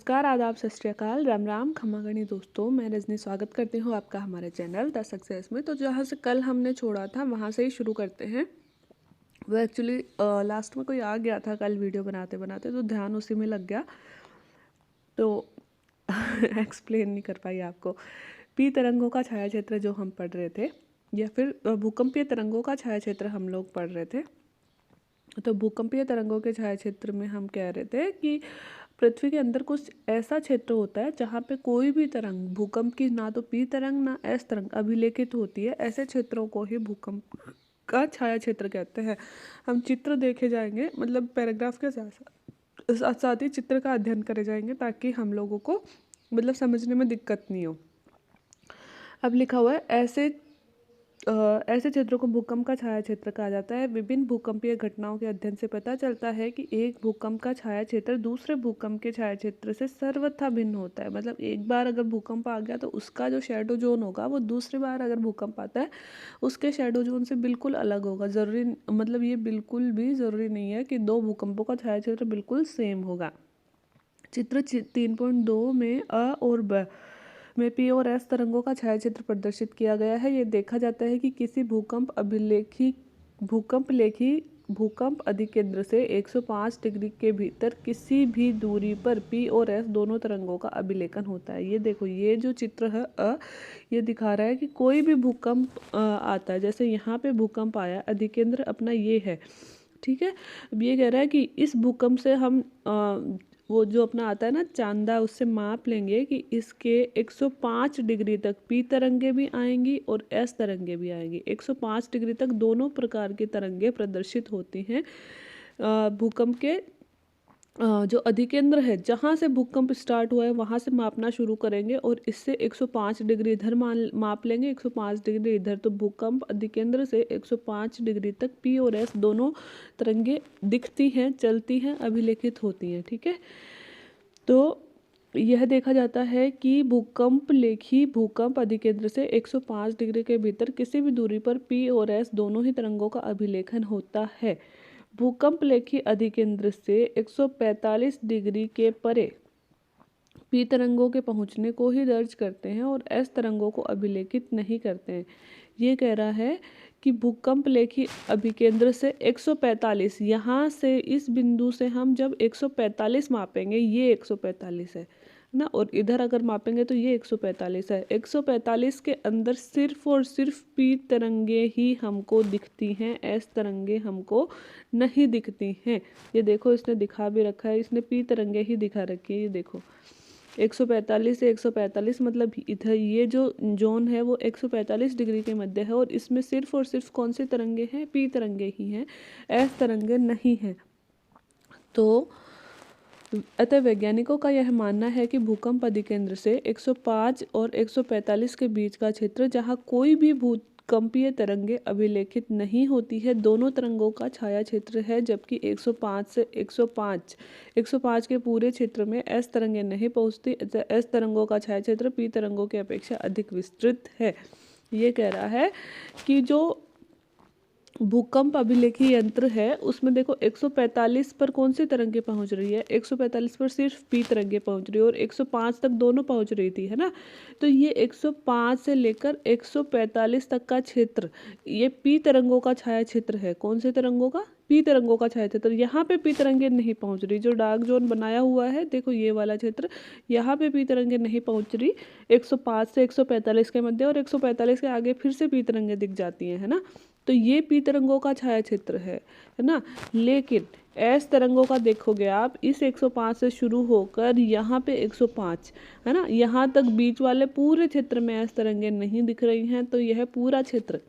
नमस्कार, आदाब, सत श्री अकाल, राम राम, खमा गणी दोस्तों। मैं रजनी स्वागत करती हूँ आपका हमारे चैनल द सक्सेस में। तो जहाँ से कल हमने छोड़ा था वहाँ से ही शुरू करते हैं। वो एक्चुअली लास्ट में कोई आ गया था कल वीडियो बनाते बनाते, तो ध्यान उसी में लग गया, तो एक्सप्लेन नहीं कर पाई आपको। पी तरंगों का छाया क्षेत्र जो हम पढ़ रहे थे, या फिर भूकंपीय तरंगों का छाया क्षेत्र हम लोग पढ़ रहे थे। तो भूकंपीय तरंगों के छाया क्षेत्र में हम कह रहे थे कि पृथ्वी के अंदर कुछ ऐसा क्षेत्र होता है जहाँ पे कोई भी तरंग, भूकंप की ना तो पी तरंग ना एस तरंग अभिलेखित होती है। ऐसे क्षेत्रों को ही भूकंप का छाया क्षेत्र कहते हैं। हम चित्र देखे जाएंगे, मतलब पैराग्राफ के साथ साथ ही चित्र का अध्ययन करे जाएंगे, ताकि हम लोगों को मतलब समझने में दिक्कत नहीं हो। अब लिखा हुआ है, ऐसे क्षेत्रों को भूकंप का छाया क्षेत्र कहा जाता है। विभिन्न भूकंपीय घटनाओं के अध्ययन से पता चलता है कि एक भूकंप का छाया क्षेत्र दूसरे भूकंप के छाया क्षेत्र से सर्वथा भिन्न होता है। मतलब एक बार अगर भूकंप आ गया तो उसका जो शैडो जोन होगा वो दूसरी बार अगर भूकंप आता है उसके शैडो जोन से बिल्कुल अलग होगा। ज़रूरी मतलब ये बिल्कुल भी ज़रूरी नहीं है कि दो भूकंपों का छाया क्षेत्र बिल्कुल सेम होगा। चित्र 3.2 में अ और ब में पी और एस तरंगों का छायाचित्र प्रदर्शित किया गया है। ये देखा जाता है कि किसी भूकंप अधिकेंद्र से 105 डिग्री के भीतर किसी भी दूरी पर पी और एस दोनों तरंगों का अभिलेखन होता है। ये देखो, ये जो चित्र है ये दिखा रहा है कि कोई भी भूकंप आता है, जैसे यहाँ पे भूकंप आया, अधिकेंद्र अपना ये है, ठीक है। अब ये कह रहा है कि इस भूकंप से हम वो जो अपना आता है ना चांदा, उससे माप लेंगे कि इसके 105 डिग्री तक पी तरंगे भी आएंगी और एस तरंगे भी आएंगी। 105 डिग्री तक दोनों प्रकार की तरंगे प्रदर्शित होती हैं भूकंप के जो अधिकेंद्र है, जहाँ से भूकंप स्टार्ट हुआ है वहाँ से मापना शुरू करेंगे और इससे 105 डिग्री इधर माप लेंगे, 105 डिग्री इधर। तो भूकंप अधिकेंद्र से 105 डिग्री तक पी और एस दोनों तरंगे दिखती हैं, चलती हैं, अभिलेखित होती हैं, ठीक है। तो यह देखा जाता है कि भूकंप अधिकेंद्र से 105 डिग्री के भीतर किसी भी दूरी पर पी और एस दोनों ही तरंगों का अभिलेखन होता है। भूकंप लेखी अधिकेंद्र से 145 डिग्री के परे पी तरंगों के पहुंचने को ही दर्ज करते हैं और एस तरंगों को अभिलेखित नहीं करते हैं। ये कह रहा है कि भूकंप लेखी अभिकेंद्र से 145, यहाँ से इस बिंदु से हम जब 145 मापेंगे, ये 145 है ना, और इधर अगर मापेंगे तो ये 145 है। 145 के अंदर सिर्फ और सिर्फ पी तरंगे ही हमको दिखती हैं, एस तरंगे हमको नहीं दिखती हैं। ये देखो, इसने दिखा भी रखा है, इसने पी तरंगे ही दिखा रखी है। ये देखो, 145 से 145 मतलब इधर ये जो जोन है वो 145 डिग्री के मध्य है, और इसमें सिर्फ और सिर्फ कौन से तरंगे हैं? पी तरंगे ही हैं, एस तरंगे नहीं हैं। तो अतः वैज्ञानिकों का यह मानना है कि भूकंप अधिकेंद्र से 105 और 145 के बीच का क्षेत्र, जहां कोई भी भूकंपीय तरंगे अभिलेखित नहीं होती है, दोनों तरंगों का छाया क्षेत्र है। जबकि 105 के पूरे क्षेत्र में एस तरंगे नहीं पहुंचती। एस तरंगों का छाया क्षेत्र पी तरंगों की अपेक्षा अधिक विस्तृत है। ये कह रहा है कि जो भूकंप अभिलेखी यंत्र है उसमें देखो 145 पर कौन सी तरंगे पहुंच रही है? 145 पर सिर्फ पी तरंगे पहुंच रही है, और 105 तक दोनों पहुंच रही थी, है ना। तो ये 105 से लेकर 145 तक का क्षेत्र ये पी तरंगों का छाया क्षेत्र है। कौन से तरंगों का? पी तरंगों का छाया क्षेत्र। यहाँ पे पी तरंगे नहीं पहुंच रही, जो डार्क जोन बनाया हुआ है देखो, ये वाला क्षेत्र, यहाँ पे पी तरंगे नहीं पहुंच रही 105 से 145 के मध्य, और 145 के आगे फिर से पी तरंगे दिख जाती हैं, है ना। तो ये पी तरंगों का छाया क्षेत्र है ना। लेकिन एस तरंगों का देखोगे आप, इस 105 से शुरू होकर यहाँ पे 105, है ना, यहाँ तक बीच वाले पूरे क्षेत्र में एस तरंगे नहीं दिख रही हैं। तो यह पूरा क्षेत्र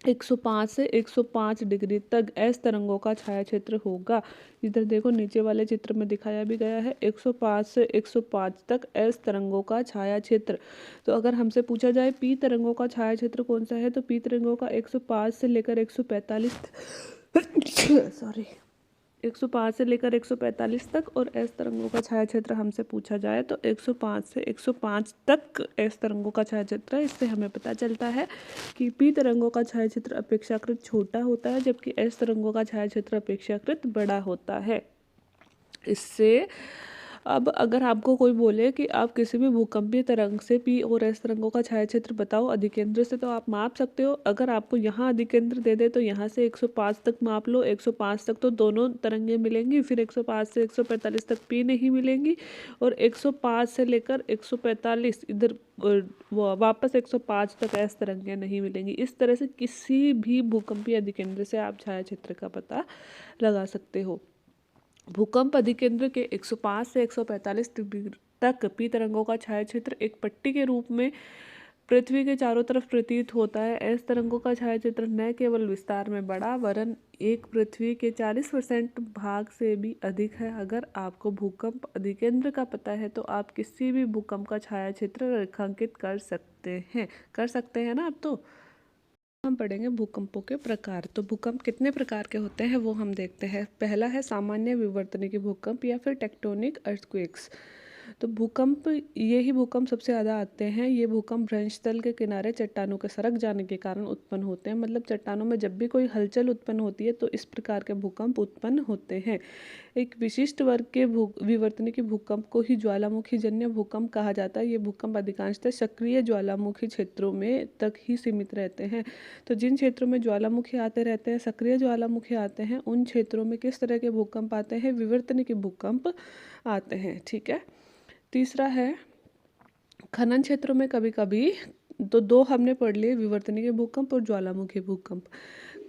105 से 105 डिग्री तक एस तरंगों का छाया क्षेत्र होगा। इधर देखो, नीचे वाले चित्र में दिखाया भी गया है 105 से 105 तक एस तरंगों का छाया क्षेत्र। तो अगर हमसे पूछा जाए पी तरंगों का छाया क्षेत्र कौन सा है, तो पी तरंगों का 105 से लेकर 145 सॉरी 105 से लेकर 145 तक, और एस तरंगों का छाया क्षेत्र हमसे पूछा जाए तो 105 से 105 तक एस तरंगों का छाया क्षेत्र है। इससे हमें पता चलता है कि पी तरंगों का छाया क्षेत्र अपेक्षाकृत छोटा होता है, जबकि एस तरंगों का छाया क्षेत्र अपेक्षाकृत बड़ा होता है। इससे अब अगर आपको कोई बोले कि आप किसी भी भूकंपीय तरंग से पी और एस तरंगों का छाया क्षेत्र बताओ अधिकेंद्र से, तो आप माप सकते हो। अगर आपको यहाँ अधिकेंद्र दे दे तो यहाँ से 105 तक माप लो, 105 तक तो दोनों तरंगें मिलेंगी, फिर 105 से 145 तक पी नहीं मिलेंगी, और 105 से लेकर 145 इधर वापस 105 तक एस तरंगें नहीं मिलेंगी। इस तरह से किसी भी भूकंपीय अधिकेंद्र से आप छाया क्षेत्र का पता लगा सकते हो। भूकंप अधिकेंद्र के 105 से 145 डिग्री तक पी तरंगों का छाया क्षेत्र एक पट्टी के रूप में पृथ्वी के चारों तरफ प्रतीत होता है। एस तरंगों का छाया क्षेत्र न केवल विस्तार में बड़ा वरन एक पृथ्वी के 40% भाग से भी अधिक है। अगर आपको भूकंप अधिकेंद्र का पता है तो आप किसी भी भूकंप का छाया क्षेत्र रेखांकित कर सकते हैं ना। अब तो हम पढ़ेंगे भूकंपों के प्रकार। तो भूकंप कितने प्रकार के होते हैं वो हम देखते हैं। पहला है सामान्य विवर्तनिकी भूकंप या फिर टेक्टोनिक अर्थक्वेक्स। तो भूकंप, ये ही भूकंप सबसे ज़्यादा आते हैं। ये भूकंप भ्रंशतल के किनारे चट्टानों के सरक जाने के कारण उत्पन्न होते हैं। मतलब चट्टानों में जब भी कोई हलचल उत्पन्न होती है तो इस प्रकार के भूकंप उत्पन्न होते हैं। एक विशिष्ट वर्ग के विवर्तनिकी भूकंप को ही ज्वालामुखी जन्य भूकंप कहा जाता है। ये भूकंप अधिकांशतः सक्रिय ज्वालामुखी क्षेत्रों में तक ही सीमित रहते हैं। तो जिन क्षेत्रों में ज्वालामुखी आते रहते हैं, सक्रिय ज्वालामुखी आते हैं, उन क्षेत्रों में किस तरह के भूकंप आते हैं? विवर्तनिकी भूकंप आते हैं। ठीक है। तीसरा है खनन क्षेत्रों में कभी कभी, तो दो हमने पढ़ लिए, विवर्तनिकी भूकंप और ज्वालामुखी भूकंप।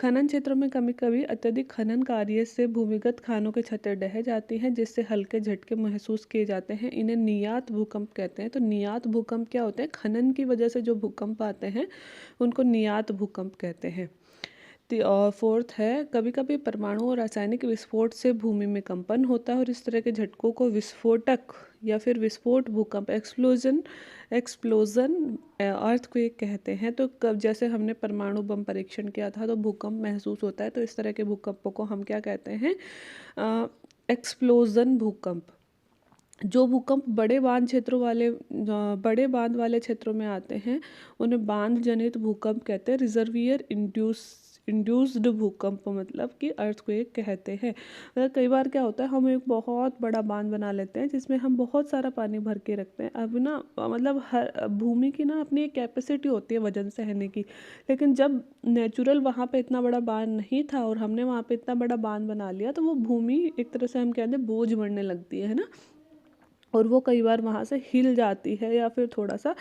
खनन क्षेत्रों में कभी कभी अत्यधिक खनन कार्य से भूमिगत खानों की छतें ढह जाती हैं जिससे हल्के झटके महसूस किए जाते हैं। इन्हें नियात भूकंप कहते हैं। तो नियात भूकंप क्या होते हैं? खनन की वजह से जो भूकंप आते हैं उनको नियात भूकंप कहते हैं। और फोर्थ है कभी कभी परमाणु और रासायनिक विस्फोट से भूमि में कंपन होता है और इस तरह के झटकों को विस्फोटक या फिर विस्फोट भूकंप, एक्सप्लोजन अर्थक्वेक कहते हैं। तो कब जैसे हमने परमाणु बम परीक्षण किया था तो भूकंप महसूस होता है, तो इस तरह के भूकंपों को हम क्या कहते हैं? एक्सप्लोजन भूकंप। जो भूकंप बड़े बांध वाले क्षेत्रों में आते हैं उन्हें बांध जनित भूकंप कहते हैं। रिजर्वियर इंड्यूस्ड भूकंप मतलब कि अर्थक्वेक कहते हैं। कई बार क्या होता है, हम एक बहुत बड़ा बांध बना लेते हैं जिसमें हम बहुत सारा पानी भर के रखते हैं। अब ना मतलब हर भूमि की ना अपनी एक कैपेसिटी होती है वजन सहने की, लेकिन जब नेचुरल वहाँ पे इतना बड़ा बांध नहीं था और हमने वहाँ पे इतना बड़ा बांध बना लिया तो वो भूमि एक तरह से हम कहते हैं बोझ बढ़ने लगती है ना, और वो कई बार वहाँ से हिल जाती है या फिर थोड़ा सा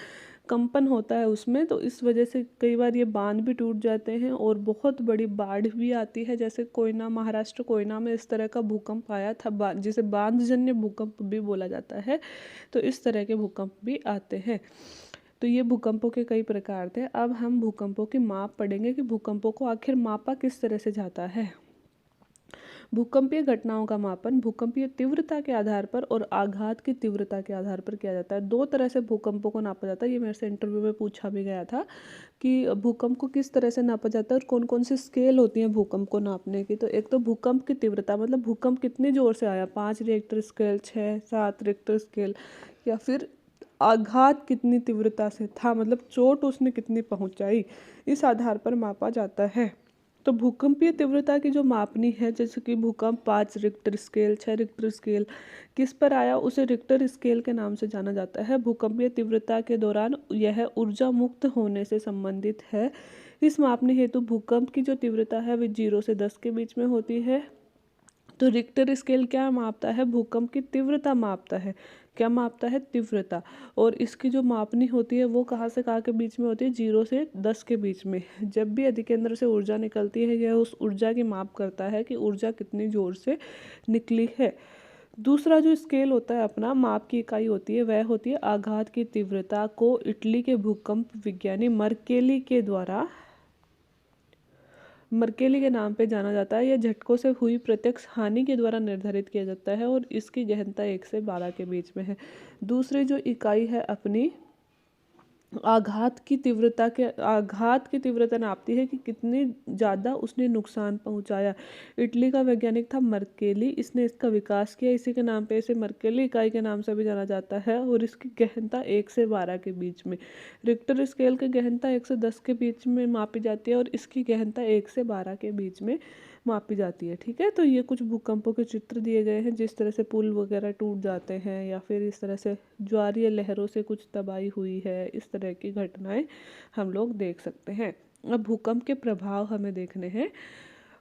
कंपन होता है उसमें। तो इस वजह से कई बार ये बांध भी टूट जाते हैं और बहुत बड़ी बाढ़ भी आती है। जैसे कोयना, महाराष्ट्र कोयना में इस तरह का भूकंप आया था, जिसे बांधजन्य भूकंप भी बोला जाता है। तो इस तरह के भूकंप भी आते हैं। तो ये भूकंपों के कई प्रकार थे। अब हम भूकंपों की माप पढ़ेंगे कि भूकंपों को आखिर मापा किस तरह से जाता है। भूकंपीय घटनाओं का मापन भूकंपीय तीव्रता के आधार पर और आघात की तीव्रता के आधार पर किया जाता है। दो तरह से भूकंपों को नापा जाता है। ये मेरे से इंटरव्यू में पूछा भी गया था कि भूकंप को किस तरह से नापा जाता है और कौन कौन सी स्केल होती है भूकंप को नापने की। तो एक तो भूकंप की तीव्रता, मतलब भूकंप कितनी जोर से आया, 5 रिक्टर स्केल, 6, 7 रिक्टर स्केल, या फिर आघात कितनी तीव्रता से था, मतलब चोट उसने कितनी पहुंचाई, इस आधार पर मापा जाता है। तो भूकंपीय तीव्रता की जो मापनी है, जैसे कि भूकंप 5 रिक्टर स्केल, 6 रिक्टर स्केल किस पर आया, उसे रिक्टर स्केल के नाम से जाना जाता है। भूकंपीय तीव्रता के दौरान यह ऊर्जा मुक्त होने से संबंधित है। इस मापने हेतु भूकंप की जो तीव्रता है वह 0 से 10 के बीच में होती है। तो रिक्टर स्केल क्या मापता है? भूकंप की तीव्रता मापता है। क्या मापता है? तीव्रता। और इसकी जो मापनी होती है वो कहाँ से कहाँ के बीच में होती है? 0 से 10 के बीच में। जब भी अधिकेंद्र से ऊर्जा निकलती है यह उस ऊर्जा की माप करता है कि ऊर्जा कितनी जोर से निकली है। दूसरा जो स्केल होता है अपना, माप की इकाई होती है, वह होती है आघात की तीव्रता, को इटली के भूकंप विज्ञानी मर्केली के नाम पे जाना जाता है। यह झटकों से हुई प्रत्यक्ष हानि के द्वारा निर्धारित किया जाता है और इसकी गहनता 1 से 12 के बीच में है। दूसरी जो इकाई है अपनी आघात की तीव्रता नापती है कि कितनी ज़्यादा उसने नुकसान पहुंचाया। इटली का वैज्ञानिक था मर्केली, इसने इसका विकास किया, इसी के नाम पे इसे मर्केली इकाई के नाम से भी जाना जाता है। और इसकी गहनता 1 से 12 के बीच में। रिक्टर स्केल की गहनता 1 से 10 के बीच में मापी जाती है और इसकी गहनता 1 से 12 के बीच में मापी जाती है। ठीक है, तो ये कुछ भूकंपों के चित्र दिए गए हैं, जिस तरह से पुल वगैरह टूट जाते हैं या फिर इस तरह से ज्वारीय लहरों से कुछ तबाही हुई है, इस तरह की घटनाएं हम लोग देख सकते हैं। अब भूकंप के प्रभाव हमें देखने हैं।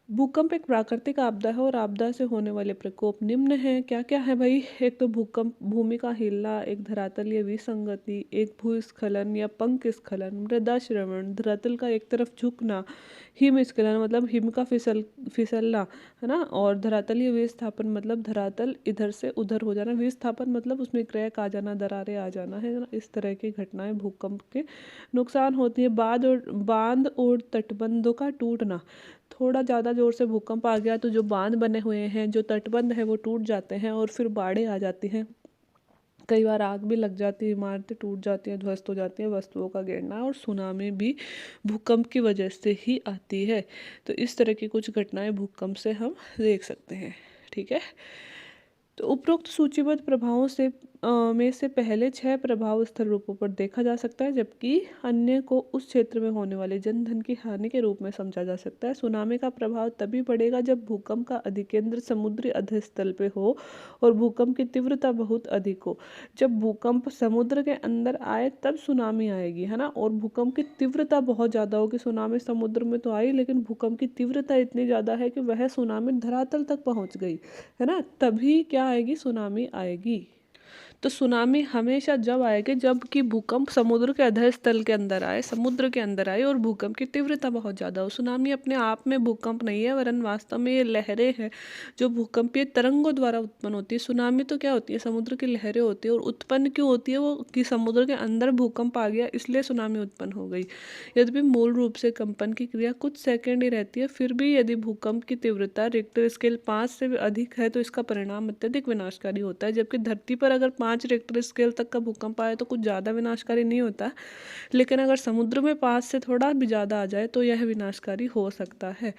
भूकंप एक प्राकृतिक आपदा है और आपदा से होने वाले प्रकोप निम्न हैं। क्या क्या है भाई? एक तो भूकंप, भूमि का हिलना, एक धरातलीय विसंगति, एक भूस्खलन या पंख स्खलन, मृदा श्रवण, धरातल का एक तरफ झुकना, हिमस्खलन मतलब हिम का फिसलना, है ना, और धरातलीय विस्थापन मतलब धरातल इधर से उधर हो जाना, विस्थापन मतलब उसमें क्रैक आ जाना, दरारें आ जाना, है ना। इस तरह की घटनाएं भूकंप के नुकसान होती है। बांध और तटबंधों का टूटना, थोड़ा ज़्यादा ज़ोर से भूकंप आ गया तो जो बांध बने हुए हैं, जो तटबंध है, वो टूट जाते हैं और फिर बाढ़ें आ जाती हैं। कई बार आग भी लग जाती है, इमारतें टूट जाती हैं, ध्वस्त हो जाती हैं, वस्तुओं का गिरना, और सुनामी भी भूकंप की वजह से ही आती है। तो इस तरह की कुछ घटनाएं भूकंप से हम देख सकते हैं। ठीक है, तो उपरोक्त सूचीबद्ध प्रभावों से में से पहले 6 प्रभाव स्थल रूपों पर देखा जा सकता है, जबकि अन्य को उस क्षेत्र में होने वाले जनधन की हानि के रूप में समझा जा सकता है। सुनामी का प्रभाव तभी बढ़ेगा जब भूकंप का अधिकेंद्र समुद्री अधस्तल पे हो और भूकंप की तीव्रता बहुत अधिक हो। जब भूकंप समुद्र के अंदर आए तब सुनामी आएगी, है ना, और भूकंप की तीव्रता बहुत ज़्यादा होगी। सुनामी समुद्र में तो आई, लेकिन भूकंप की तीव्रता इतनी ज़्यादा है कि वह सुनामी धरातल तक पहुँच गई, है ना, तभी क्या आएगी? सुनामी आएगी। तो सुनामी हमेशा जब आएगी जबकि भूकंप समुद्र के अधःस्थल के अंदर आए, समुद्र के अंदर आए और भूकंप की तीव्रता बहुत ज़्यादा हो। सुनामी अपने आप में भूकंप नहीं है, वरन वास्तव में ये लहरें हैं जो भूकंपीय तरंगों द्वारा उत्पन्न होती है। सुनामी तो क्या होती है? समुद्र की लहरें होती है। और उत्पन्न क्यों होती है वो? कि समुद्र के अंदर भूकंप आ गया, इसलिए सुनामी उत्पन्न हो गई। यद्यपि मूल रूप से कंपन की क्रिया कुछ सेकेंड ही रहती है, फिर भी यदि भूकंप की तीव्रता रिक्टर स्केल 5 से भी अधिक है तो इसका परिणाम अत्यधिक विनाशकारी होता है। जबकि धरती पर अगर 5 रिक्टर स्केल तक का भूकंप आए तो कुछ ज़्यादा विनाशकारी नहीं होता, लेकिन अगर समुद्र में 5 से थोड़ा भी ज़्यादा आ जाए तो यह विनाशकारी हो सकता है।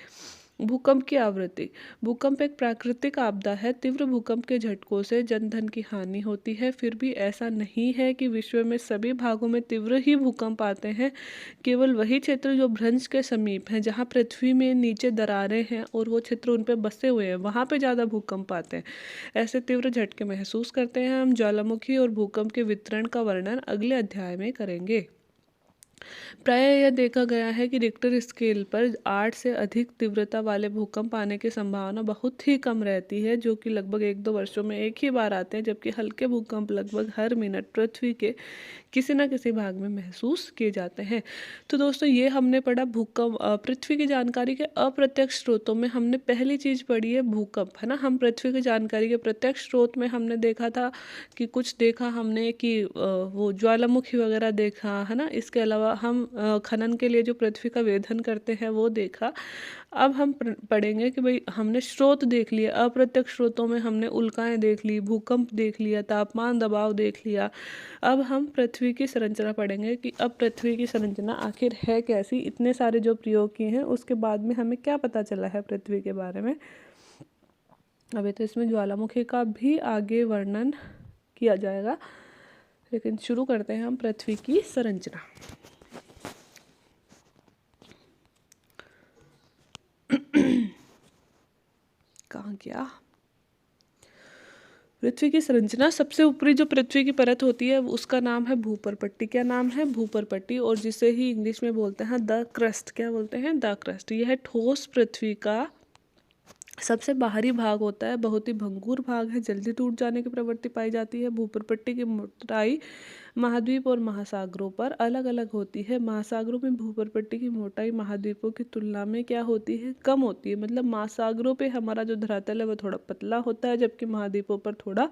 भूकंप की आवृत्ति। भूकंप एक प्राकृतिक आपदा है। तीव्र भूकंप के झटकों से जनधन की हानि होती है। फिर भी ऐसा नहीं है कि विश्व में सभी भागों में तीव्र ही भूकंप आते हैं। केवल वही क्षेत्र जो भ्रंश के समीप हैं, जहाँ पृथ्वी में नीचे दरारें हैं और वो क्षेत्र उन पर बसे हुए हैं, वहाँ पे ज़्यादा भूकंप आते हैं। ऐसे तीव्र झटके महसूस करते हैं हम। ज्वालामुखी और भूकंप के वितरण का वर्णन अगले अध्याय में करेंगे। प्राय यह देखा गया है कि रिक्टर स्केल पर 8 से अधिक तीव्रता वाले भूकंप आने की संभावना बहुत ही कम रहती है, जो कि लगभग 1-2 वर्षों में एक ही बार आते हैं, जबकि हल्के भूकंप लगभग हर मिनट पृथ्वी के किसी न किसी भाग में महसूस किए जाते हैं। तो दोस्तों, ये हमने पढ़ा भूकंप। पृथ्वी की जानकारी के अप्रत्यक्ष स्रोतों में हमने पहली चीज़ पढ़ी है भूकंप, है ना। हम पृथ्वी की जानकारी के प्रत्यक्ष स्रोत में हमने देखा था कि कुछ देखा हमने कि वो ज्वालामुखी वगैरह देखा, है ना। इसके अलावा हम खनन के लिए जो पृथ्वी का वेधन करते हैं वो देखा। अब हम पढ़ेंगे कि भाई हमने स्रोत देख लिए, अप्रत्यक्ष स्रोतों में हमने उल्काएं देख ली, भूकंप देख लिया, तापमान दबाव देख लिया। अब हम पृथ्वी की संरचना पढ़ेंगे कि अब पृथ्वी की संरचना आखिर है कैसी। इतने सारे जो प्रयोग किए हैं उसके बाद में हमें क्या पता चला है पृथ्वी के बारे में। अभी तो इसमें ज्वालामुखी का भी आगे वर्णन किया जाएगा, लेकिन शुरू करते हैं हम पृथ्वी की संरचना। कहाँ गया? पृथ्वी की संरचना। सबसे ऊपरी जो पृथ्वी की परत होती है उसका नाम है भूपरपट्टी। क्या नाम है? भूपरपट्टी। और जिसे ही इंग्लिश में बोलते हैं द क्रस्ट। क्या बोलते हैं? The crust. यह ठोस पृथ्वी का सबसे बाहरी भाग होता है, बहुत ही भंगुर भाग है, जल्दी टूट जाने की प्रवृत्ति पाई जाती है। भूपरपट्टी की मोटाई महाद्वीप और महासागरों पर अलग अलग होती है। महासागरों में भूपरपट्टी की मोटाई महाद्वीपों की तुलना में क्या होती है? कम होती है। मतलब महासागरों पे हमारा जो धरातल है वो थोड़ा पतला होता है, जबकि महाद्वीपों पर थोड़ा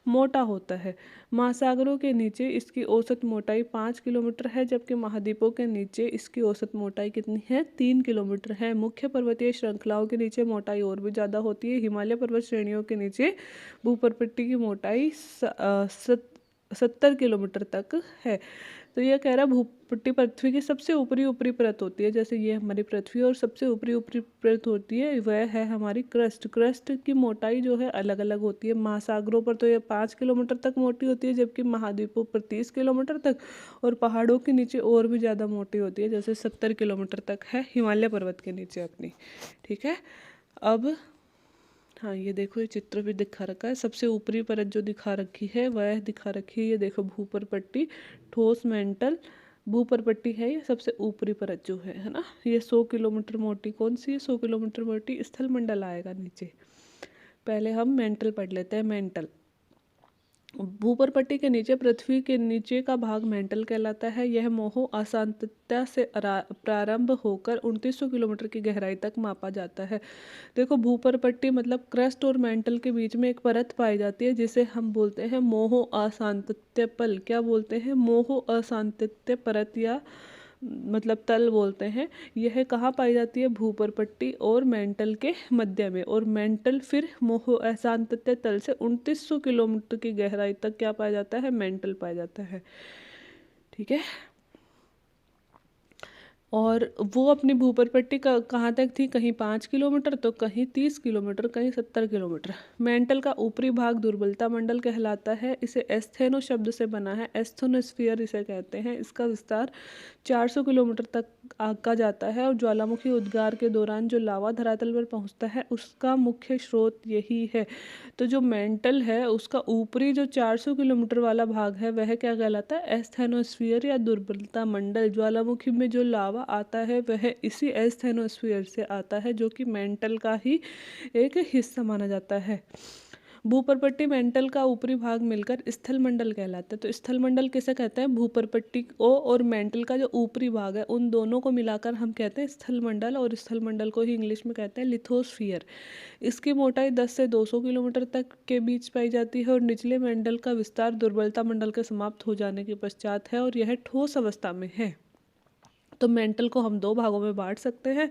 मोटा होता है। महासागरों के नीचे इसकी औसत मोटाई 5 किलोमीटर है, जबकि महाद्वीपों के नीचे इसकी औसत मोटाई कितनी है? 3 किलोमीटर है। मुख्य पर्वतीय श्रृंखलाओं के नीचे मोटाई और भी ज़्यादा होती है। हिमालय पर्वत श्रेणियों के नीचे भूपरपट्टी की मोटाई 70 किलोमीटर तक है। तो यह कह रहा है भूपट्टी पृथ्वी की सबसे ऊपरी परत होती है। जैसे ये हमारी पृथ्वी और सबसे ऊपरी परत होती है वह है हमारी क्रस्ट। क्रस्ट की मोटाई जो है अलग अलग होती है। महासागरों पर तो यह 5 किलोमीटर तक मोटी होती है, जबकि महाद्वीपों पर 30 किलोमीटर तक, और पहाड़ों के नीचे और भी ज़्यादा मोटी होती है, जैसे 70 किलोमीटर तक है हिमालय पर्वत के नीचे अपनी। ठीक है, अब हाँ, ये देखो ये चित्र भी दिखा रखा है। सबसे ऊपरी परत जो दिखा रखी है वह दिखा रखी है, ये देखो भूपर पट्टी, ठोस मेंटल भूपर पट्टी है ये सबसे ऊपरी परत जो है ना। ये 100 किलोमीटर मोटी, कौन सी है 100 किलोमीटर मोटी? स्थल मंडल आएगा नीचे। पहले हम मेंटल पढ़ लेते हैं। मेंटल भूपर पट्टी के नीचे पृथ्वी के नीचे का भाग मेंटल कहलाता है। यह मोहो अशांतता से प्रारंभ होकर 2900 किलोमीटर की गहराई तक मापा जाता है। देखो भूपर पट्टी मतलब क्रस्ट और मेंटल के बीच में एक परत पाई जाती है जिसे हम बोलते हैं मोहो अशांतत्य पल। क्या बोलते हैं? मोहो अशांतत्य परत या मतलब तल बोलते हैं। यह कहाँ पाई जाती है? भूपर पट्टी और मेंटल के मध्य में। और मेंटल फिर मोहो अशांतत्य तल से 2900 किलोमीटर की गहराई तक क्या पाया जाता है? मेंटल पाया जाता है। ठीक है। और वो अपनी भूपर पट्टी का कहाँ तक थी? कहीं 5 किलोमीटर तो कहीं 30 किलोमीटर, कहीं 70 किलोमीटर। मेंटल का ऊपरी भाग दुर्बलता मंडल कहलाता है। इसे एस्थेनो शब्द से बना है, एस्थेनोस्फीयर इसे कहते हैं। इसका विस्तार 400 किलोमीटर तक आका जाता है और ज्वालामुखी उद्गार के दौरान जो लावा धरातल पर पहुंचता है उसका मुख्य स्रोत यही है। तो जो मेंटल है उसका ऊपरी जो 400 किलोमीटर वाला भाग है वह क्या कहलाता है? एस्थेनोस्फीयर या दुर्बलता मंडल। ज्वालामुखी में जो लावा आता है वह इसी एस्थेनोस्फीयर से आता है जो कि मेंटल का ही एक हिस्सा माना जाता है। भूपरपट्टी मेंटल का ऊपरी भाग मिलकर स्थल मंडल कहलाता है। तो स्थल मंडल किसे कहते हैं? भूपरपट्टी को और मेंटल का जो ऊपरी भाग है उन दोनों को मिलाकर हम कहते हैं स्थल मंडल, और स्थल मंडल को ही इंग्लिश में कहते हैं लिथोस्फियर। इसकी मोटाई 10 से 200 किलोमीटर तक के बीच पाई जाती है और निचले मंडल का विस्तार दुर्बलता मंडल के समाप्त हो जाने के पश्चात है और यह ठोस अवस्था में है। तो मेंटल को हम दो भागों में बांट सकते हैं,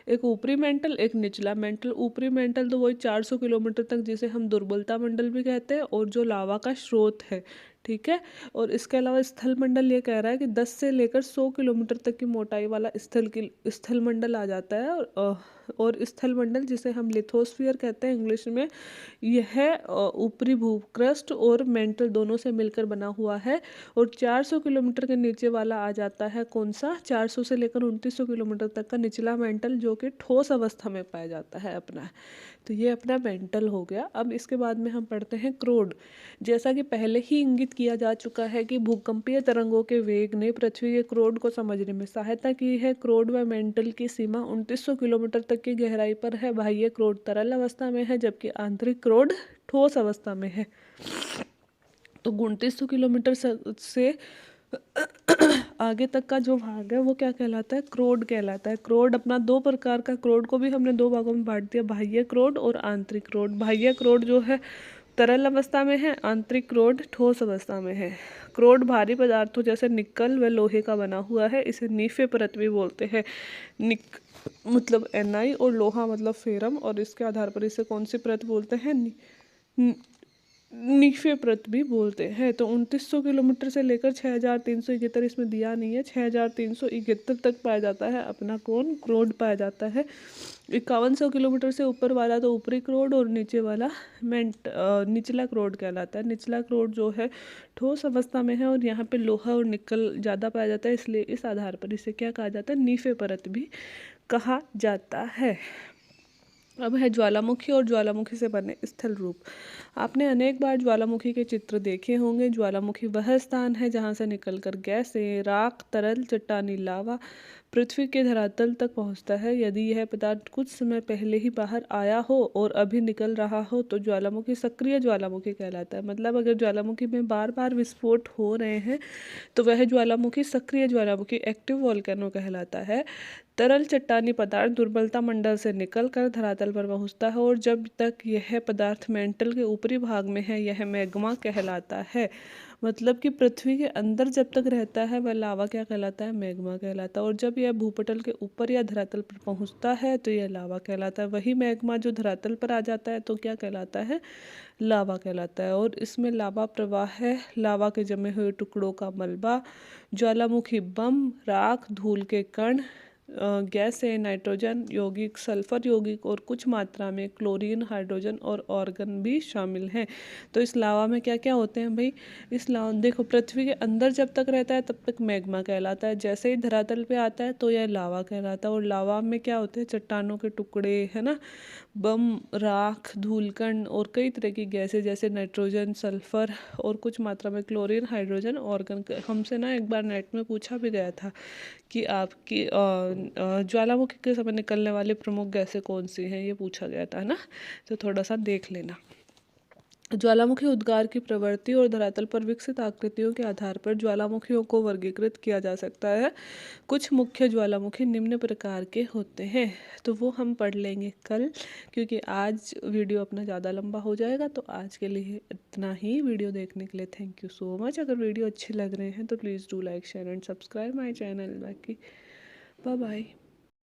एक ऊपरी मेंटल, एक निचला मेंटल। ऊपरी मेंटल तो वही 400 किलोमीटर तक जिसे हम दुर्बलता मंडल भी कहते हैं और जो लावा का स्रोत है। ठीक है। और इसके अलावा स्थल मंडल ये कह रहा है कि 10 से लेकर 100 किलोमीटर तक की मोटाई वाला स्थल मंडल आ जाता है। और स्थल मंडल जिसे हम लिथोस्फियर कहते हैं इंग्लिश में, यह ऊपरी भूक्रस्ट और मेंटल दोनों से मिलकर बना हुआ है। और 400 किलोमीटर के नीचे वाला आ जाता है कौन सा? 400 से लेकर 2900 किलोमीटर तक का निचला मेंटल जो कि ठोस अवस्था में पाया जाता है अपना। तो ये अपना मेंटल हो गया। अब इसके बाद में हम पढ़ते हैं क्रोड। जैसा कि पहले ही इंगित किया जा चुका है कि भूकंपीय तरंगों के वेग ने पृथ्वी के क्रोड को समझने में सहायता की है। क्रोड व मेंटल की सीमा 2900 किलोमीटर तक की गहराई पर है। बाह्य क्रोड तरल अवस्था में है जबकि आंतरिक क्रोड ठोस अवस्था में है। तो 2900 किलोमीटर से आगे तक का जो भाग है वो क्या कहलाता है? क्रोड कहलाता है। क्रोड अपना दो प्रकार का, क्रोड को भी हमने दो भागों में बांट दिया, बाह्य क्रोड और आंतरिक क्रोड। बाह्य क्रोड जो है तरल अवस्था में है, आंतरिक क्रोड ठोस अवस्था में है। क्रोड भारी पदार्थों जैसे निकल व लोहे का बना हुआ है। इसे नीफे परत भी बोलते हैं। निक मतलब Ni और लोहा मतलब फेरम, और इसके आधार पर इसे कौन सी परत बोलते हैं? नीफे परत भी बोलते हैं। तो 2900 किलोमीटर से लेकर 6371, इसमें दिया नहीं है, 6371 तक पाया जाता है अपना कौन? क्रोड पाया जाता है। 5100 किलोमीटर से ऊपर वाला तो ऊपरी क्रोड और नीचे वाला निचला क्रोड कहलाता है। निचला क्रोड जो है ठोस अवस्था में है और यहाँ पे लोहा और निकल ज़्यादा पाया जाता है, इसलिए इस आधार पर इसे क्या कहा जाता है? नीफे परत भी कहा जाता है। अब है ज्वालामुखी और ज्वालामुखी से बने स्थल रूप। आपने अनेक बार ज्वालामुखी के चित्र देखे होंगे। ज्वालामुखी वह स्थान है जहाँ से निकलकर गैसें, राख, तरल, चट्टानी लावा पृथ्वी के धरातल तक पहुँचता है। यदि यह पदार्थ कुछ समय पहले ही बाहर आया हो और अभी निकल रहा हो तो ज्वालामुखी सक्रिय ज्वालामुखी कहलाता है। मतलब अगर ज्वालामुखी में बार बार विस्फोट हो रहे हैं तो वह ज्वालामुखी सक्रिय ज्वालामुखी एक्टिव वोल्केनो कहलाता है। तरल चट्टानी पदार्थ दुर्बलता मंडल से निकलकर धरातल पर पहुंचता है और जब तक यह पदार्थ मेंटल के ऊपरी भाग में है यह मैग्मा कहलाता है। मतलब कि पृथ्वी के अंदर जब तक रहता है वह लावा क्या कहलाता है? मैग्मा कहलाता है। और जब यह भूपटल के ऊपर या धरातल पर पहुंचता है तो यह लावा कहलाता है। वही मैग्मा जो धरातल पर आ जाता है तो क्या कहलाता है? लावा कहलाता है। और इसमें लावा प्रवाह है, लावा के जमे हुए टुकड़ों का मलबा, ज्वालामुखी बम, राख, धूल के कण, गैस है, नाइट्रोजन यौगिक, सल्फर यौगिक और कुछ मात्रा में क्लोरीन, हाइड्रोजन और ऑर्गन भी शामिल हैं। तो इस लावा में क्या क्या होते हैं भाई? इस लावा देखो पृथ्वी के अंदर जब तक रहता है तब तक मैग्मा कहलाता है। जैसे ही धरातल पे आता है तो यह लावा कहलाता है। और लावा में क्या होते हैं? चट्टानों के टुकड़े, है ना, बम, राख, धूलकण और कई तरह की गैसें जैसे नाइट्रोजन, सल्फर और कुछ मात्रा में क्लोरीन, हाइड्रोजन, ऑर्गन। हमसे ना एक बार नेट में पूछा भी गया था कि आपकी ज्वालामुखी के समय निकलने वाली प्रमुख गैसें कौन सी हैं, ये पूछा गया था ना। तो थोड़ा सा देख लेना। ज्वालामुखी उद्गार की प्रवृत्ति और धरातल पर विकसित आकृतियों के आधार पर ज्वालामुखियों को वर्गीकृत किया जा सकता है। कुछ मुख्य ज्वालामुखी निम्न प्रकार के होते हैं, तो वो हम पढ़ लेंगे कल, क्योंकि आज वीडियो अपना ज़्यादा लंबा हो जाएगा। तो आज के लिए इतना ही। वीडियो देखने के लिए थैंक यू सो मच। अगर वीडियो अच्छे लग रहे हैं तो please do like, share and subscribe my channel. बाकी बाय बाय।